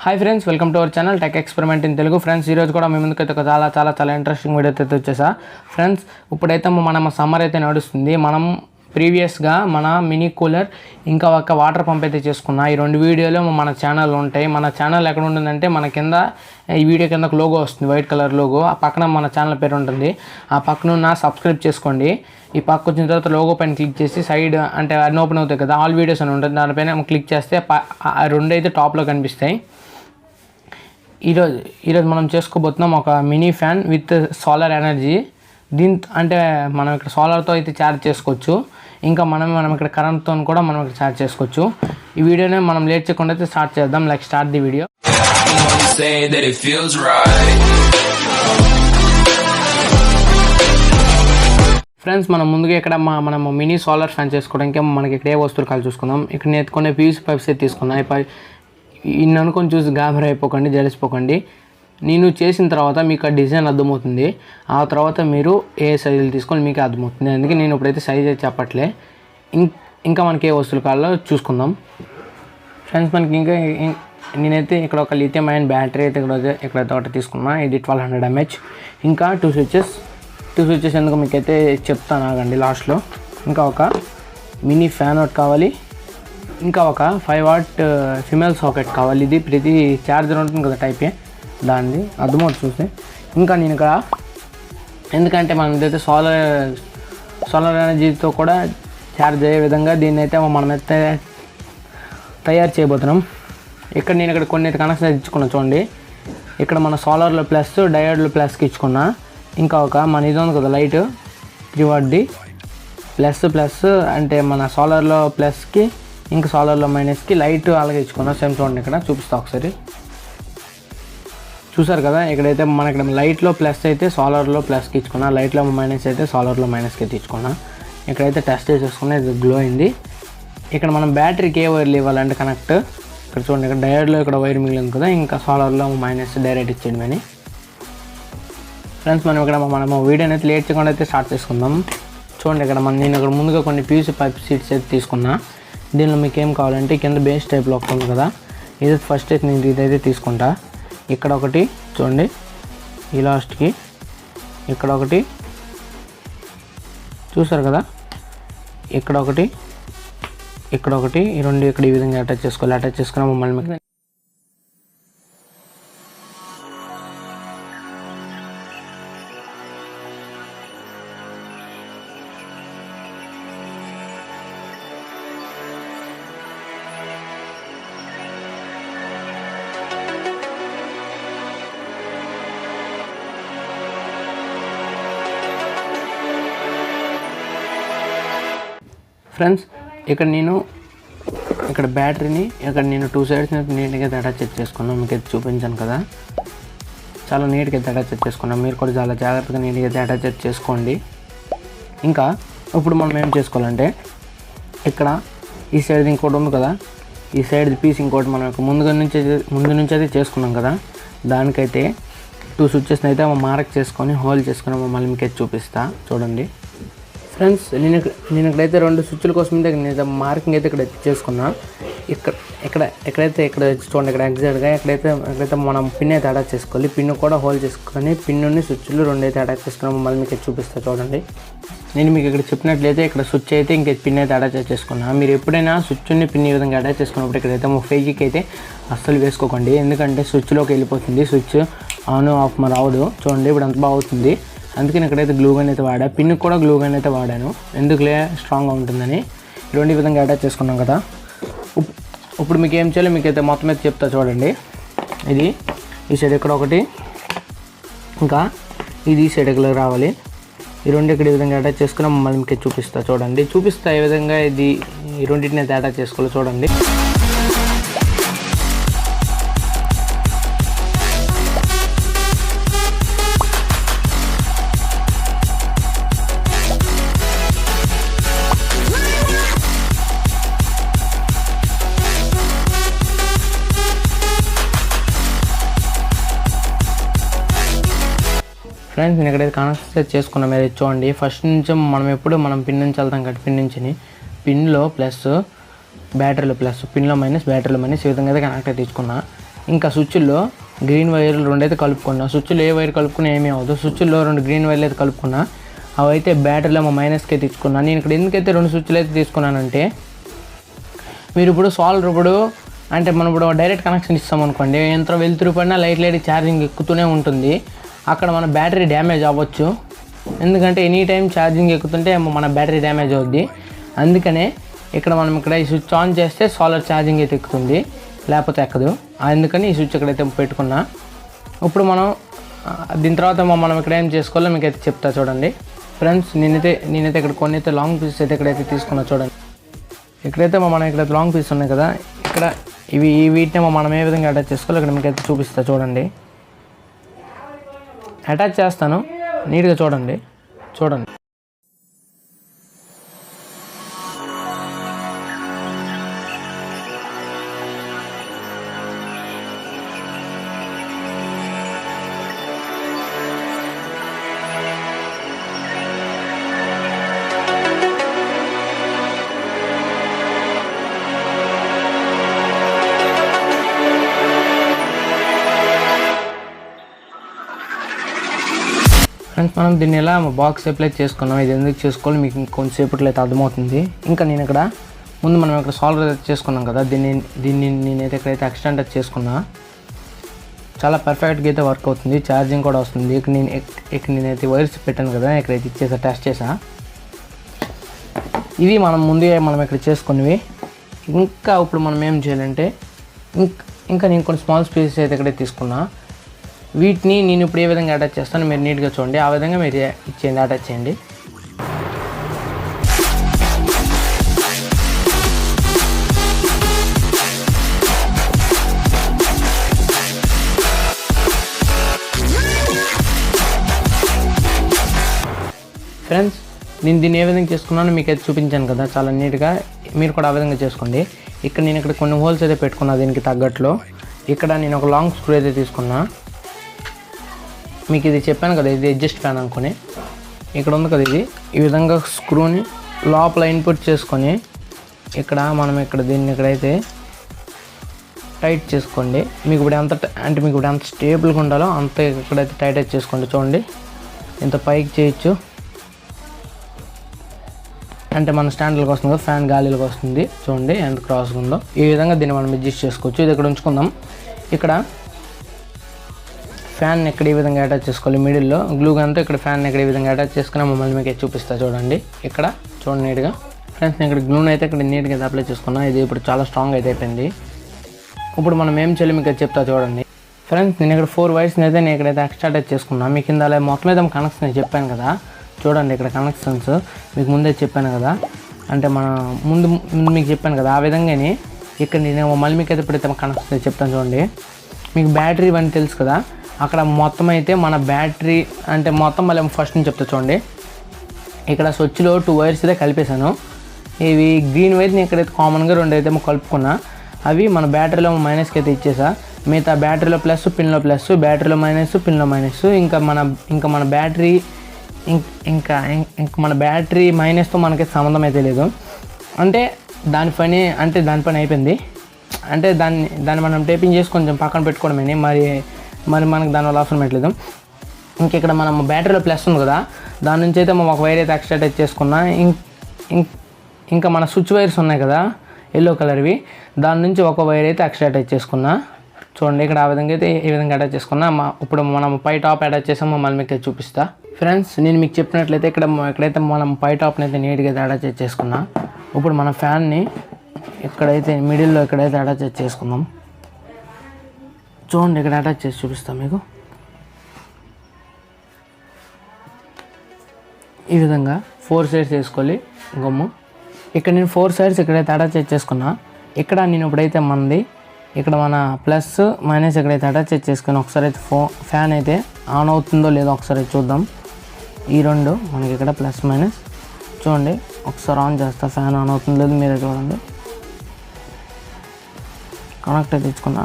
Hi friends, welcome to our channel tech experiment in Telugu. Friends, ఈరోజు కూడా మీ ముందుకైతే చాలా ఇంట్రెస్టింగ్ వీడియో అయితే వచ్చేసా. ఫ్రెండ్స్, ఇప్పుడైతే మన సమ్మర్ అయితే నడుస్తుంది. మనం ప్రీవియస్గా మన మినీ కూలర్ ఇంకా ఒక వాటర్ పంప్ అయితే చేసుకున్నా. ఈ రెండు వీడియోలు మన ఛానల్లో ఉంటాయి. మన ఛానల్ ఎక్కడ ఉంటుందంటే మన కింద ఈ వీడియో కింద ఒక లోగో వస్తుంది, వైట్ కలర్ లోగో. ఆ పక్కన మన ఛానల్ పేరు ఉంటుంది. ఆ పక్కన సబ్స్క్రైబ్ చేసుకోండి. ఈ పక్క వచ్చిన తర్వాత లోగో పైన క్లిక్ చేసి సైడ్ అంటే అన్నీ ఓపెన్ అవుతాయి కదా, ఆల్ వీడియోస్ అని ఉంటుంది. దానిపైన క్లిక్ చేస్తే ఆ రెండు అయితే టాప్లో కనిపిస్తాయి. ఈరోజు మనం చేసుకోబోతున్నాం ఒక mini fan with solar energy. అంటే మనం ఇక్కడ సోలార్తో అయితే ఛార్జ్ చేసుకోవచ్చు. ఇంకా మనం ఇక్కడ కరెంట్తో కూడా మనం ఇక్కడ ఛార్జ్ చేసుకోవచ్చు. ఈ వీడియోనే మనం లేట్ చేయకుండా అయితే స్టార్ట్ చేద్దాం. Like start the video. Friends, మనం ముందుగా ఇక్కడ మనం మినీ సోలార్ ఫ్యాన్ చేసుకోవడానికి మనకి ఇక్కడ ఏ వస్తువులు కావాలి చూసుకుందాం. ఇక్కడ నేను ఎత్తుకునే పీవీసీ పైప్స్ అయితే తీసుకున్నాను. ఇన్ని అనుకొని చూసి గాబరా అయిపోకండి, జలిసిపోకండి. నేను చేసిన తర్వాత మీకు ఆ డిజైన్ అర్థమవుతుంది. ఆ తర్వాత మీరు ఏ సైజులు తీసుకొని మీకు అర్థమవుతుంది. అందుకే నేను ఇప్పుడైతే సైజ్ అయితే చెప్పట్లే. ఇంకా మనకి ఏ వస్తువులు కావాలో చూసుకుందాం. ఫ్రెండ్స్, మనకి నేనైతే ఇక్కడ ఒక లిథియం అయన్ బ్యాటరీ అయితే ఇక్కడైతే ఒకటి తీసుకున్నా. ఇది 1200 mAh. ఇంకా టూ స్విచెస్ ఎందుకు మీకైతే చెప్తాను, ఆగండి లాస్ట్లో. ఇంకా ఒక మినీ ఫ్యాన్ ఒకటి కావాలి. ఇంకా ఒక 5 watt ఫిమేల్ సాకెట్ కావాలి. ఇది ప్రతి ఛార్జర్ ఉంటుంది కదా టైపే, దాన్ని అర్థమవుతుంది చూస్తే. ఇంకా నేను ఇక్కడ ఎందుకంటే మనం ఇదైతే సోలార్ ఎనర్జీతో కూడా ఛార్జ్ అయ్యే విధంగా దీన్ని అయితే మనమైతే తయారు చేయబోతున్నాం. నేను ఇక్కడ కొన్ని అయితే కనెక్షన్ ఇచ్చుకున్నా చూడండి. ఇక్కడ మన సోలార్లో ప్లస్, డయోడ్లో ప్లస్కి ఇచ్చుకున్నా. ఇంకా ఒక మన ఇది ఉంది కదా లైట్ 3 watt ప్లస్ అంటే మన సోలార్లో ప్లస్కి ఇంకా సోలార్లో మైనస్కి లైట్ అలాగే ఇచ్చుకున్నా. సేమ్ చూడండి, ఇక్కడ చూపిస్తా ఒకసారి. చూసారు కదా, ఇక్కడైతే మన ఇక్కడ లైట్లో ప్లస్ అయితే సోలార్లో ప్లస్కి ఇచ్చుకున్నా, లైట్లో మైనస్ అయితే సోలార్లో మైనస్కి అయితే ఇచ్చుకున్నా. ఇక్కడైతే టెస్ట్ చేసుకున్నా, ఇది గ్లో అయింది. ఇక్కడ మనం బ్యాటరీకి ఏ వైర్లు ఇవ్వాలంటే కనెక్ట్ ఇక్కడ చూడండి. ఇక్కడ డయోడ్లో ఇక్కడ వైర్ మిగిలింది కదా, ఇంకా సోలార్లో మైనస్ డైరెక్ట్ ఇచ్చేయమని. ఫ్రెండ్స్, మనం వీడియోని అయితే లేట్ చేయకుండా అయితే స్టార్ట్ చేసుకుందాం. చూడండి, ఇక్కడ నేను ఇక్కడ ముందుగా కొన్ని పీవీసీ పైప్ షీట్స్ అయితే తీసుకున్నా. దీనిలో మీకు ఏం కావాలంటే కింద బేస్ టైప్లో ఒకటి ఉంది కదా, ఇది ఫస్ట్ అయితే నేను ఇదైతే తీసుకుంటా. ఇక్కడ ఒకటి చూడండి, ఈ లాస్ట్కి ఇక్కడ ఒకటి చూసారు కదా, ఇక్కడ ఒకటి ఈ రెండు ఇక్కడ ఈ విధంగా అటాచ్ చేసుకున్నాం మమ్మల్ని. ఫ్రెండ్స్, ఇక్కడ బ్యాటరీని నేను 2 sides నీట్గా అటాచ్ చేసుకున్నాను. మీకు అయితే చూపించాను కదా, చాలా నీట్గా అయితే అటాచ్ చేసుకున్నాను. మీరు కూడా చాలా జాగ్రత్తగా నీట్గా అయితే అటాచ్ చేసుకోండి. ఇంకా ఇప్పుడు మనం ఏం చేసుకోవాలంటే ఇక్కడ ఈ సైడ్ ఇంకోటి ఉంది కదా, ఈ సైడ్ పీస్ ఇంకోటి మనం ముందు నుంచి అయితే చేసుకున్నాం కదా, దానికైతే 2 switches అయితే మార్క్ చేసుకొని హోల్ చేసుకుని మళ్ళీ మీకు అయితే చూపిస్తా చూడండి. ఫ్రెండ్స్, నేను ఇక్కడైతే 2 స్విచ్ల కోసం నేను మార్కింగ్ అయితే ఇక్కడ చేసుకున్నా. ఎక్కడైతే చూడండి, ఇక్కడ ఎగ్జాక్ట్గా ఎక్కడైతే మనం పిన్ అయితే అటాచ్ చేసుకోవాలి. పిన్ కూడా హోల్ చేసుకొని పిన్ని స్విచ్లు 2 అయితే అటాచ్ చేసుకున్నాము. మళ్ళీ మీకు చూపిస్తా చూడండి. నేను మీకు ఇక్కడ చెప్పినట్లయితే ఇక్కడ స్విచ్ అయితే ఇంక పిన్ అయితే అటాచ్ చేసుకున్నా. మీరు ఎప్పుడైనా స్విచ్ని పిన్ ఈ విధంగా అటాచ్ చేసుకున్నప్పుడు ఇక్కడైతే ఫేజ్కి అయితే అస్సలు వేసుకోకండి, ఎందుకంటే స్విచ్లోకి వెళ్ళిపోతుంది. స్విచ్ ఆన్ ఆఫ్ మరి రావదు. చూడండి, ఇప్పుడు అంత బాగా అవుతుంది. అందుకని ఇక్కడైతే గ్లూగన్ అయితే వాడా, పిన్కి కూడా గ్లూగన్ అయితే వాడాను, ఎందుకులే స్ట్రాంగ్గా ఉంటుందని. రెండు విధంగా అటాచ్ చేసుకున్నాం కదా. ఇప్పుడు మీకు ఏం చేయాలో మీకైతే మొత్తం అయితే చెప్తా చూడండి. ఇది ఈ సైడ్ ఇక్కడ ఒకటి, ఇంకా ఇది ఈ సైడ్ ఇక్కడ రావాలి. ఈ రెండు ఇక్కడ ఈ విధంగా అటాచ్ చేసుకుని మళ్ళీ మీకు చూపిస్తా ఏ విధంగా ఈ రెండింటిని అయితే అటాచ్ చేసుకోవాలో చూడండి. ఫ్రెండ్స్, నేను ఇక్కడైతే కనెక్ట్ చేసుకున్నాం. మీరు చూడండి, ఫస్ట్ నుంచి మనం పిన్ నుంచి వెళ్తాం కాబట్టి పిన్లో ప్లస్ బ్యాటరీలో ప్లస్, పిన్లో మైనస్, బ్యాటరీలో మైనస్, ఈ విధంగా అయితే కనెక్ట్ అయితే తీసుకున్నా. ఇంకా స్విచ్ల్లో గ్రీన్ వైర్లు 2 అయితే కలుపుకున్నా. స్విచ్లో ఏ వైర్ కలుపుకున్నా ఏమీ అవ్వదు. స్విచ్లో 2 గ్రీన్ వైర్లు అయితే కలుపుకున్నా. అవి అయితే బ్యాటరీలో మైనస్కి అయితే ఇచ్చుకున్నాను. నేను ఇక్కడ ఎందుకైతే 2 స్విచ్లు అయితే తీసుకున్నానంటే, మీరు ఇప్పుడు సాల్డర్ అంటే మనం ఇప్పుడు డైరెక్ట్ కనెక్షన్ ఇస్తామనుకోండి, ఎంత వెళ్తురు పడినా లైట్ ఛార్జింగ్ ఎక్కుతూనే ఉంటుంది. అక్కడ మన బ్యాటరీ డ్యామేజ్ అవ్వచ్చు. ఎందుకంటే ఎనీ టైం ఛార్జింగ్ ఎక్కుతుంటే మన బ్యాటరీ డ్యామేజ్ అవుద్ది. అందుకనే ఇక్కడ ఈ స్విచ్ ఆన్ చేస్తే సోలార్ ఛార్జింగ్ అయితే ఎక్కుతుంది, లేకపోతే ఎక్కదు. అందుకని ఈ స్విచ్ ఇక్కడైతే పెట్టుకున్నా. ఇప్పుడు మనం దీని తర్వాత మనం ఇక్కడ ఏం చేసుకోవాలో మీకు అయితే చెప్తా చూడండి ఫ్రెండ్స్. నేనైతే ఇక్కడ కొన్ని అయితే లాంగ్ పీసెస్ అయితే ఇక్కడైతే తీసుకున్నా చూడండి. ఇక్కడైతే మనం ఇక్కడ లాంగ్ పీస్ ఉన్నాయి కదా, ఇక్కడ వీటిని మనం ఏ విధంగా అటాచ్ చేసుకోవాలో ఇక్కడ మీకు అయితే చూపిస్తా చూడండి. అటాచ్ చేస్తాను, నీట్గా చూడండి. ఫ్రెండ్స్, మనం దీన్ని ఎలా బాక్స్ అప్లై చేసుకున్నాం, ఇది ఎందుకు చేసుకోవాలి మీకు ఇంకొంచెంసేపట్లో అయితే అర్థమవుతుంది. ఇంకా నేను ఇక్కడ ముందు మనం ఇక్కడ సాల్డర్ చేసుకున్నాం కదా, దీన్ని నేనైతే ఇక్కడైతే ఎక్స్టెండ్ చేసుకున్నా. చాలా పర్ఫెక్ట్గా అయితే వర్క్ అవుతుంది, ఛార్జింగ్ కూడా వస్తుంది. ఇక్కడ నేనైతే వైర్స్ పెట్టాను కదా, ఇక్కడైతే టెస్ట్ చేసా. ఇవి మనం ఇక్కడ చేసుకున్నవి. ఇంకా ఇప్పుడు మనం ఏం చేయాలంటే, ఇంకా నేను కొన్ని స్మాల్ స్పీసెస్ అయితే ఇక్కడే తీసుకున్నా. వీటిని నేను ఇప్పుడు ఏ విధంగా అటాచ్ చేస్తానో మీరు నీట్గా చూడండి. ఆ విధంగా మీరు ఇచ్చేయండి, అటాచ్ చేయండి. ఫ్రెండ్స్, నేను దీన్ని ఏ విధంగా చేసుకున్నానో మీకు అయితే చూపించాను కదా, చాలా నీట్గా. మీరు కూడా ఆ విధంగా చేసుకోండి. నేను ఇక్కడ కొన్ని హోల్స్ అయితే పెట్టుకున్నా దీనికి తగ్గట్లో. ఇక్కడ నేను ఒక లాంగ్ స్క్రూ అయితే తీసుకున్నా. మీకు ఇది చెప్పాను కదా, ఇది అడ్జస్ట్ ఫ్యాన్ అనుకుని ఇక్కడ ఉంది కదా, ఇది ఈ విధంగా స్క్రూని లోపల ఇన్పుట్ చేసుకొని మనం దీన్ని ఇక్కడైతే టైట్ చేసుకోండి. మీకు ఇప్పుడు ఎంత స్టేబుల్గా ఉండాలో అంత ఇక్కడైతే టైట్ అయితే చేసుకోండి. చూడండి, ఇంత పైకి చేయొచ్చు. అంటే మన స్టాండ్లకు వస్తుంది కదా, ఫ్యాన్ గాలిలోకి వస్తుంది. చూడండి ఎంత క్రాస్గా ఉందో. ఈ విధంగా దీన్ని మనం అడ్జస్ట్ చేసుకోవచ్చు. ఇది ఇక్కడ ఉంచుకుందాం. ఇక్కడ ఫ్యాన్ ఇక్కడ ఈ విధంగా అటాచ్ చేసుకోవాలి. మిడిల్లో గ్లూ గన్తో ఇక్కడ ఫ్యాన్ ఇక్కడ ఈ విధంగా అటాచ్ చేసుకుని మమ్మల్ని మీకు చూపిస్తా చూడండి. ఇక్కడ చూడండి నీట్గా. ఫ్రెండ్స్, నేను ఇక్కడ గ్లూని అయితే ఇక్కడ నీట్గా అప్లై చేసుకున్నా. ఇది ఇప్పుడు చాలా స్ట్రాంగ్ అయితే అయిపోయింది. ఇప్పుడు మనం ఏం చేయాలి మీకు చెప్తా చూడండి. ఫ్రెండ్స్, నేను ఇక్కడ 4 వైర్స్ని అయితే నేను ఇక్కడైతే ఎక్స్ట్రా అటాచ్ చేసుకున్నా. మీకు కింద అలా మొత్తం మీద కనెక్షన్ చెప్పాను కదా, చూడండి ఇక్కడ కనెక్షన్స్ మీకు ముందే చెప్పాను కదా. అంటే ముందు మీకు చెప్పాను కదా, ఆ విధంగానే ఇక్కడ నేను మళ్ళీ మీకు అయితే ఇప్పుడైతే కనెక్షన్ చెప్తాను చూడండి. మీకు బ్యాటరీ ఇవన్నీ తెలుసు కదా, అక్కడ మొత్తం అయితే మన బ్యాటరీ అంటే మొత్తం మళ్ళీ ఫస్ట్ నుంచి చెప్తా చూడండి. ఇక్కడ స్విచ్లో 2 వైర్స్ అయితే కలిపేశాను. ఇవి గ్రీన్ వైర్ నేను ఇక్కడైతే కామన్గా 2 అయితే కలుపుకున్నా. అవి మన బ్యాటరీలో మైనస్కి అయితే ఇచ్చేసా. మిగతా బ్యాటరీలో ప్లస్, పిన్లో ప్లస్, బ్యాటరీలో మైనస్, పిన్లో మైనస్. ఇంకా మన బ్యాటరీ ఇంకా మన బ్యాటరీ మైనస్తో మనకి సంబంధం అయితే లేదు. అంటే దాని పని అయిపోయింది. అంటే దాన్ని మనం టేపింగ్ చేసి కొంచెం పక్కన పెట్టుకోవడమే. మరి మనకు దానివల్ల అవసరం పెట్టలేదు. ఇక్కడ మనం బ్యాటరీలో ప్లస్ ఉంది కదా, దాని నుంచి అయితే మనం ఒక వైర్ అయితే ఎక్స్ట్రా అటాచ్ చేసుకున్నా. ఇంకా మన స్విచ్ వైర్స్ ఉన్నాయి కదా ఎల్లో కలర్వి, దాని నుంచి ఒక వైర్ అయితే ఎక్స్ట్రా అటాచ్ చేసుకున్నా. చూడండి ఇక్కడ ఆ విధంగా అయితే ఈ విధంగా అటాచ్ చేసుకున్నా. ఇప్పుడు మనం పై టాప్ అటాచ్ చేసామో మళ్ళీ మీకు చూపిస్తా. ఫ్రెండ్స్, నేను మీకు చెప్పినట్లయితే ఇక్కడైతే మనం పై టాప్ని అయితే నీట్గా అయితే అటాచ్ చేసుకున్నా. ఇప్పుడు మన ఫ్యాన్ని ఇక్కడైతే మిడిల్లో ఇక్కడైతే అటాచ్ చేసుకుందాం. చూడండి ఇక్కడ అటాచ్ చేసి చూపిస్తాం మీకు. ఈ విధంగా 4 సైడ్స్ వేసుకోవాలి గమ్ము. ఇక్కడ నేను 4 సైడ్స్ ఇక్కడైతే అటాచ్ చేసుకున్నా. ఇక్కడ నేను ఇప్పుడైతే ఇక్కడ మన ప్లస్ మైనస్ ఇక్కడైతే అటాచ్ చేసుకుని ఒకసారి అయితే ఫ్యాన్ అయితే ఆన్ అవుతుందో లేదో ఒకసారి చూద్దాం. ఈ 2 మనకి ఇక్కడ ప్లస్ మైనస్ చూడండి. ఒకసారి ఆన్ చేస్తా, ఫ్యాన్ ఆన్ అవుతుందో లేదో మీరే చూడండి. కనెక్ట్ అయితే తెచ్చుకున్నా.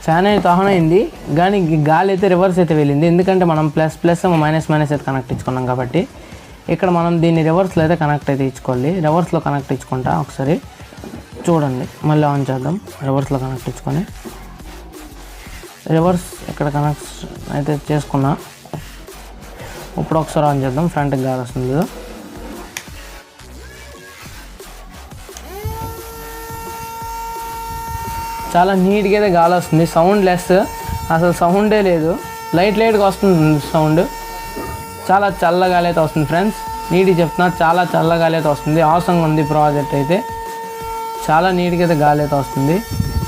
ఫ్యాన్ అయితే ఆన్ అయింది, కానీ గాలి అయితే రివర్స్ అయితే వెళ్ళింది. ఎందుకంటే మనం ప్లస్ మైనస్ అయితే కనెక్ట్ ఇచ్చుకున్నాం కాబట్టి. ఇక్కడ మనం దీన్ని రివర్స్లో అయితే కనెక్ట్ అయితే ఇచ్చుకోవాలి. రివర్స్లో కనెక్ట్ ఇచ్చుకుంటా ఒకసారి చూడండి. మళ్ళీ ఆన్ చేద్దాం. రివర్స్లో కనెక్ట్ ఇచ్చుకొని రివర్స్ ఇక్కడ కనెక్ట్ అయితే చేసుకున్నా. ఇప్పుడు ఒకసారి ఆన్ చేద్దాం. ఫ్రంట్కి గాలి వస్తుంది. చాలా నీట్గా అయితే గాలి వస్తుంది. సౌండ్ లెస్, అసలు సౌండే లేదు. లైట్గా వస్తుంది సౌండ్. చాలా చల్లగాలి అయితే వస్తుంది ఫ్రెండ్స్. నీట్గా చెప్తున్నా, చాలా చల్లగాలి అయితే వస్తుంది. అవసరంగా ఉంది ప్రాజెక్ట్ అయితే. చాలా నీట్గా అయితే గాలి అయితే వస్తుంది.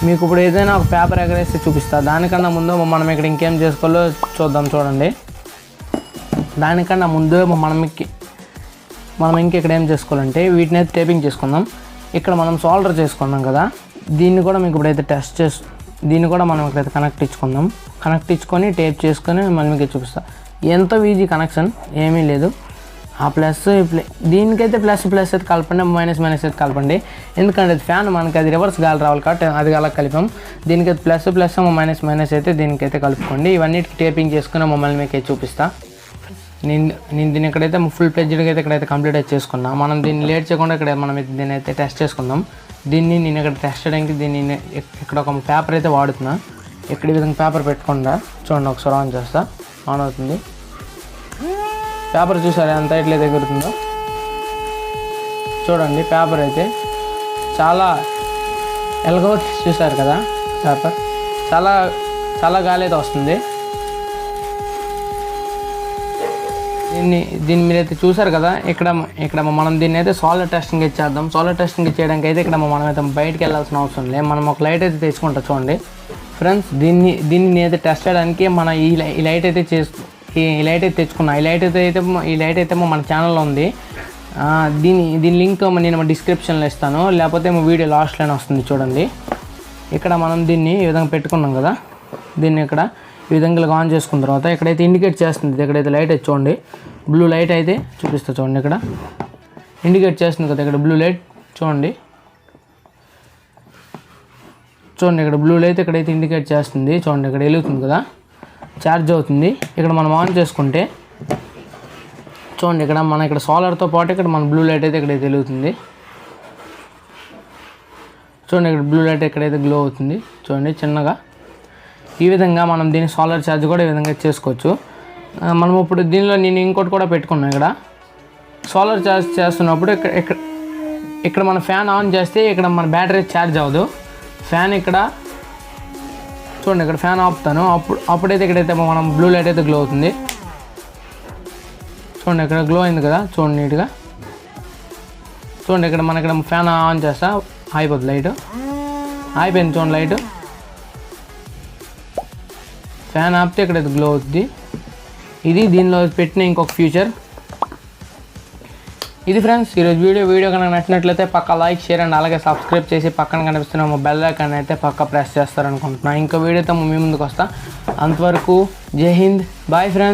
మీకు ఇప్పుడు ఏదైనా ఒక పేపర్ ఎగరేస్తే చూపిస్తా. దానికన్నా ముందు మనం ఇక్కడ ఇంకేం చేసుకోవాలో చూద్దాం. చూడండి, దానికన్నా ముందు మనం ఇంకెక్కడ ఏం చేసుకోవాలంటే వీటిని అయితే టేపింగ్ చేసుకుందాం. ఇక్కడ మనం సోల్డర్ చేసుకున్నాం కదా, దీన్ని కూడా మీకు ఇప్పుడైతే దీన్ని కూడా మనం ఇక్కడైతే కనెక్ట్ ఇచ్చుకొని టేప్ చేసుకొని మళ్ళీ మీకు చూపిస్తా. ఎంతో ఈజీ కనెక్షన్, ఏమీ లేదు. ఆ ప్లస్ దీనికైతే ప్లస్ అయితే కలపండి, మైనస్ అయితే కలపండి. ఎందుకంటే ఫ్యాన్ మనకి అది రివర్స్ గాలి రావాలి కాబట్టి అది అలా కలిపాం. దీనికైతే ప్లస్ మైనస్ అయితే దీనికైతే కలుపుకోండి. ఇవన్నిటికి టేపింగ్ చేసుకుని మమ్మల్ని మీకు చూపిస్తా. నేను దీన్ని ఇక్కడైతే ఫుల్ ఫ్లెడ్జ్డ్గా అయితే ఇక్కడైతే కంప్లీట్ అయితే చేసుకున్నా. మనం దీన్ని లేట్ చేయకుండా ఇక్కడ మనం దీన్ని అయితే టెస్ట్ చేసుకుందాం. నేను ఇక్కడ టెస్ట్ చేయడానికి ఇక్కడ ఒక పేపర్ అయితే వాడుతున్నా. ఇక్కడ ఈ విధంగా పేపర్ పెట్టకుండా చూడండి. ఒకసారి ఆన్ చేస్తా, ఆన్ అవుతుంది. పేపర్ చూసారా ఎంత ఇట్లా ఎగురుతుందో చూడండి. పేపర్ అయితే చాలా ఎలాగో చూసారు కదా, పేపర్ చాలా గాలి అయితే వస్తుంది. దీన్ని మీరైతే చూసారు కదా. ఇక్కడ మనం దీన్ని అయితే సాలిడ్ టెస్టింగ్ ఇచ్చేద్దాం. సాలిడ్ టెస్టింగ్ ఇచ్చేయడానికి అయితే ఇక్కడ మనం అయితే బయటికి వెళ్ళాల్సిన అవసరం లేదు. మనం ఒక లైట్ అయితే తెచ్చుకుంటాం. చూడండి ఫ్రెండ్స్, దీన్ని నేనైతే టెస్ట్ చేయడానికి మన ఈ లైట్ అయితే తెచ్చుకున్నా. ఈ లైట్ అయితే మన ఛానల్లో ఉంది. దీని లింక్ నేను డిస్క్రిప్షన్లో ఇస్తాను, లేకపోతే వీడియో లాస్ట్లోనే వస్తుంది. చూడండి, ఇక్కడ మనం దీన్ని ఈ విధంగా పెట్టుకున్నాం కదా. దీన్ని ఇక్కడ ఈ విధంగా ఆన్ చేసుకున్న తర్వాత ఇక్కడైతే ఇండికేట్ చేస్తుంది. ఇక్కడైతే లైట్ అయితే చూడండి, బ్లూ లైట్ అయితే చూపిస్తా. చూడండి, ఇక్కడ ఇండికేట్ చేస్తుంది కదా. ఇక్కడ బ్లూ లైట్ చూడండి. ఇక్కడ బ్లూ లైట్ ఇక్కడైతే ఇండికేట్ చేస్తుంది. చూడండి, ఇక్కడ వెలుగుతుంది కదా, ఛార్జ్ అవుతుంది. ఇక్కడ మనం ఆన్ చేసుకుంటే చూడండి, ఇక్కడ సోలార్తో పాటు ఇక్కడ మన బ్లూ లైట్ అయితే ఇక్కడైతే వెలుగుతుంది. చూడండి, ఇక్కడ బ్లూ లైట్ ఎక్కడైతే గ్లో అవుతుంది. చూడండి చిన్నగా. ఈ విధంగా మనం దీని సోలార్ ఛార్జ్ కూడా ఈ విధంగా చేసుకోవచ్చు. మనం ఇప్పుడు దీనిలో నేను ఇంకోటి కూడా పెట్టుకున్నాను. ఇక్కడ సోలార్ ఛార్జ్ చేస్తున్నప్పుడు ఇక్కడ మన ఫ్యాన్ ఆన్ చేస్తే ఇక్కడ మన బ్యాటరీ ఛార్జ్ అవ్వదు. ఫ్యాన్ ఇక్కడ చూడండి, ఇక్కడ ఫ్యాన్ ఆపుతాను. అప్పుడైతే ఇక్కడైతే మనం బ్లూ లైట్ అయితే గ్లో అవుతుంది. చూడండి, ఇక్కడ గ్లో అయింది కదా. చూడండి నీట్గా. చూడండి, ఇక్కడ ఫ్యాన్ ఆన్ చేస్తా, అయిపోతుంది లైట్. అయిపోయింది చూడండి లైట్. ఫ్యాన్ ఆపితే ఇక్కడైతే గ్లో అవుతుంది. ఇది దీనిలో పెట్టిన ఇంకొక ఫ్యూచర్. ఇది ఫ్రెండ్స్ ఈరోజు వీడియో కనుక నచ్చినట్లయితే పక్క లైక్, షేర్ అండ్ అలాగే సబ్స్క్రైబ్ చేసి పక్కన కనిపిస్తున్న బెల్ ఐకాన్ అయితే పక్క ప్రెస్ చేస్తారనుకుంటున్నాను. ఇంకో వీడియోతో మీ ముందుకు వస్తా. అంతవరకు జై హింద్, బాయ్ ఫ్రెండ్స్.